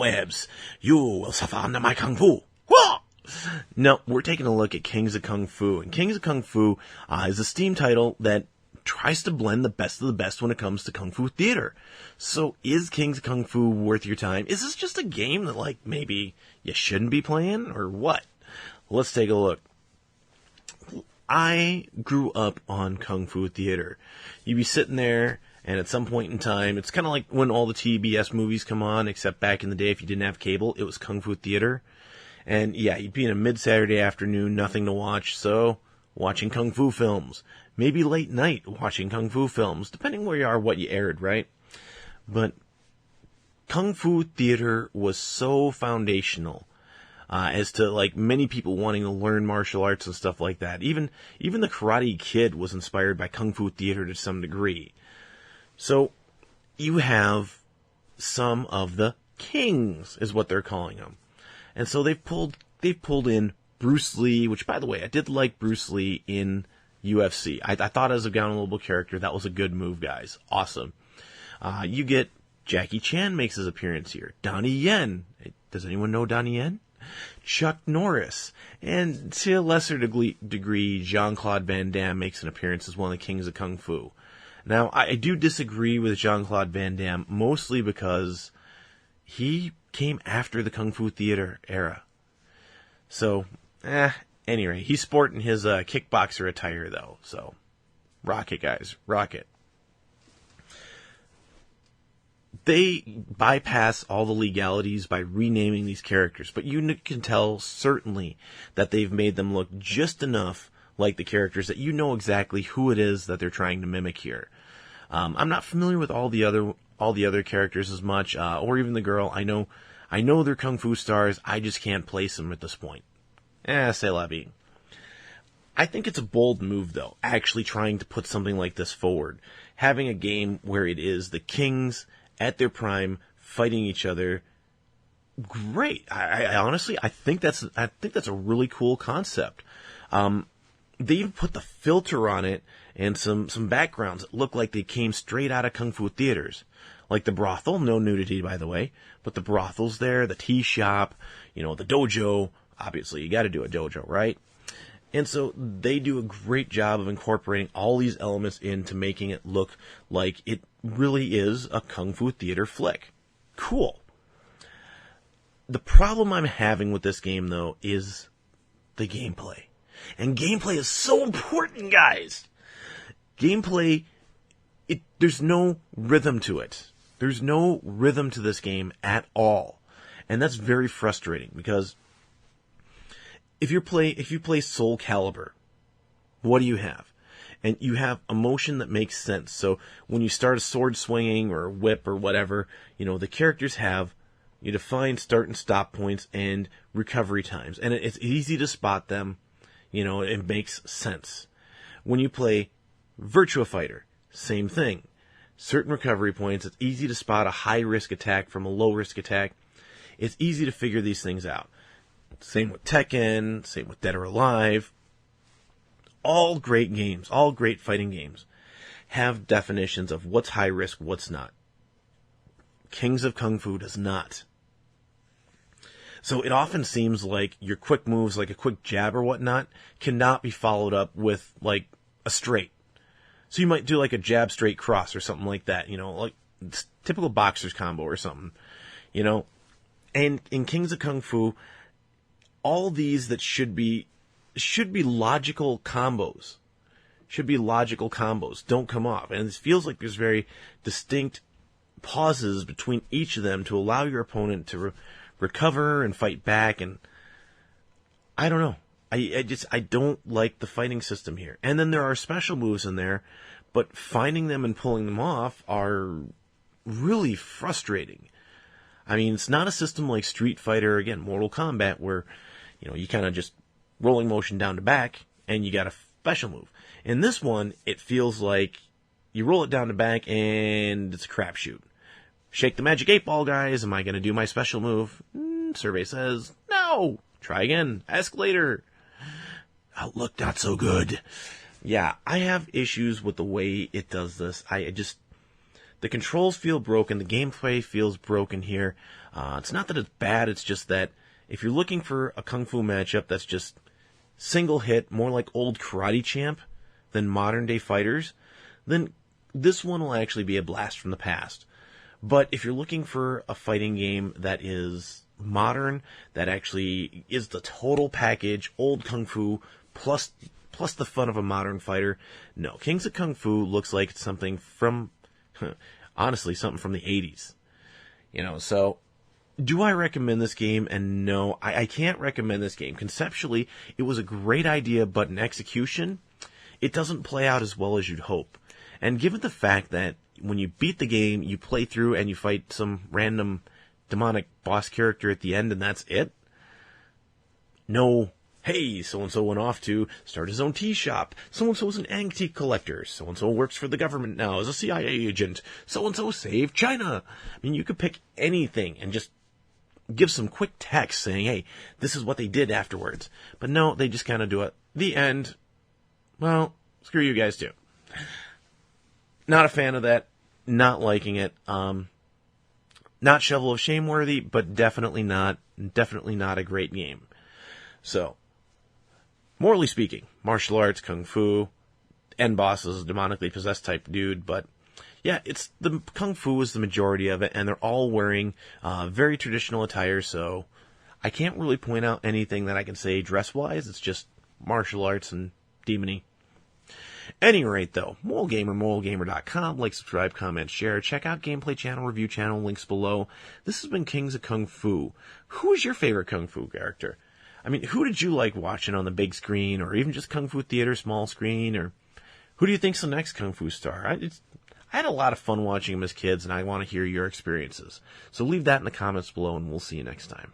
webs. You will suffer under my kung fu. Whoa! No, we're taking a look at Kings of Kung Fu. And Kings of Kung Fu is a Steam title that tries to blend the best of the best when it comes to Kung Fu theater. So is Kings of Kung Fu worth your time? Is this just a game that, like, maybe you shouldn't be playing, or what? Let's take a look. I grew up on Kung Fu theater. You'd be sitting there, and at some point in time, it's kind of like when all the TBS movies come on, except back in the day, if you didn't have cable, it was Kung Fu theater. And yeah, you'd be in a mid-Saturday afternoon, nothing to watch, so watching Kung Fu films. Maybe late night watching Kung Fu films, depending where you are, what you aired, right? But Kung Fu theater was so foundational as to, like, many people wanting to learn martial arts and stuff like that. Even the Karate Kid was inspired by Kung Fu theater to some degree. So you have some of the kings, is what they're calling them. And so they've pulled in Bruce Lee, which, by the way, I did like Bruce Lee in UFC. I thought as a downloadable character, that was a good move, guys. Awesome. You get Jackie Chan makes his appearance here. Donnie Yen. Does anyone know Donnie Yen? Chuck Norris. And to a lesser degree, Jean-Claude Van Damme makes an appearance as one of the kings of Kung Fu. Now, I do disagree with Jean-Claude Van Damme, mostly because he came after the Kung Fu theater era. So, anyway, he's sporting his kickboxer attire, though. So, rock it, guys. Rock it. They bypass all the legalities by renaming these characters, but you can tell certainly that they've made them look just enough like the characters that you know exactly who it is that they're trying to mimic here. I'm not familiar with all the other characters as much, or even the girl. I know they're Kung Fu stars. I just can't place them at this point. C'est la vie. I think it's a bold move, though, actually trying to put something like this forward. Having a game where it is the kings at their prime fighting each other. Great. I honestly, I think that's a really cool concept. They even put the filter on it and some backgrounds that look like they came straight out of Kung Fu theaters. Like the brothel, no nudity, by the way, but the brothel's there, the tea shop, the dojo. Obviously, you got to do a dojo, right? And so they do a great job of incorporating all these elements into making it look like it really is a Kung Fu theater flick. Cool. The problem I'm having with this game, though, is the gameplay. And gameplay is so important, guys. Gameplay, there's no rhythm to it. There's no rhythm to this game at all. And that's very frustrating because if you play Soul Calibur, what do you have? And you have a motion that makes sense. So when you start a sword swinging or a whip or whatever, the characters have you define start and stop points and recovery times. And it's easy to spot them. It makes sense. When you play Virtua Fighter, same thing. Certain recovery points, it's easy to spot a high-risk attack from a low-risk attack. It's easy to figure these things out. Same with Tekken, same with Dead or Alive. All great games, all great fighting games, have definitions of what's high risk, what's not. Kings of Kung Fu does not. So it often seems like your quick moves, like a quick jab or whatnot, cannot be followed up with, like, a straight. So you might do, like, a jab straight cross or something like that, like typical boxer's combo or something, And in Kings of Kung Fu, all these that should be logical combos, don't come off. And it feels like there's very distinct pauses between each of them to allow your opponent to recover and fight back. And I don't know. I don't like the fighting system here. And then there are special moves in there, but finding them and pulling them off are really frustrating. I mean, it's not a system like Street Fighter, again, Mortal Kombat, where, you kind of just rolling motion down to back, and you got a special move. In this one, it feels like you roll it down to back, and it's a crapshoot. Shake the magic 8-ball, guys. Am I going to do my special move? Survey says, no. Try again. Ask later. Outlook not so good. Yeah, I have issues with the way it does this. The controls feel broken. The gameplay feels broken here. It's not that it's bad. It's just that if you're looking for a kung fu matchup that's just single hit, more like old Karate Champ than modern day fighters, then this one will actually be a blast from the past. But if you're looking for a fighting game that is modern, that actually is the total package, old kung fu plus the fun of a modern fighter, no. Kings of Kung Fu looks like something from, honestly, something from the 80s. So do I recommend this game? And no, I can't recommend this game. Conceptually, it was a great idea, but in execution, it doesn't play out as well as you'd hope. And given the fact that when you beat the game, you play through and you fight some random demonic boss character at the end and that's it? No, hey, so-and-so went off to start his own tea shop. So-and-so's an antique collector. So-and-so works for the government now as a CIA agent. So-and-so saved China. I mean, you could pick anything and just give some quick text saying, hey, this is what they did afterwards. But no, they just kind of do it. The end. Well, screw you guys too. Not a fan of that. Not liking it. Not Shovel of Shame worthy, but definitely not a great game. So, morally speaking, martial arts, kung fu, end boss is a demonically possessed type dude, but yeah, it's the kung fu is the majority of it, and they're all wearing very traditional attire, so I can't really point out anything that I can say dress-wise. It's just martial arts and demony. Any rate, though, moralgamer, moralgamer.com. Like, subscribe, comment, share. Check out gameplay channel, review channel, links below. This has been Kings of Kung Fu. Who is your favorite Kung Fu character? I mean, who did you like watching on the big screen, or even just Kung Fu Theater, small screen, or who do you think's the next Kung Fu star? I had a lot of fun watching them as kids, and I want to hear your experiences. So leave that in the comments below, and we'll see you next time.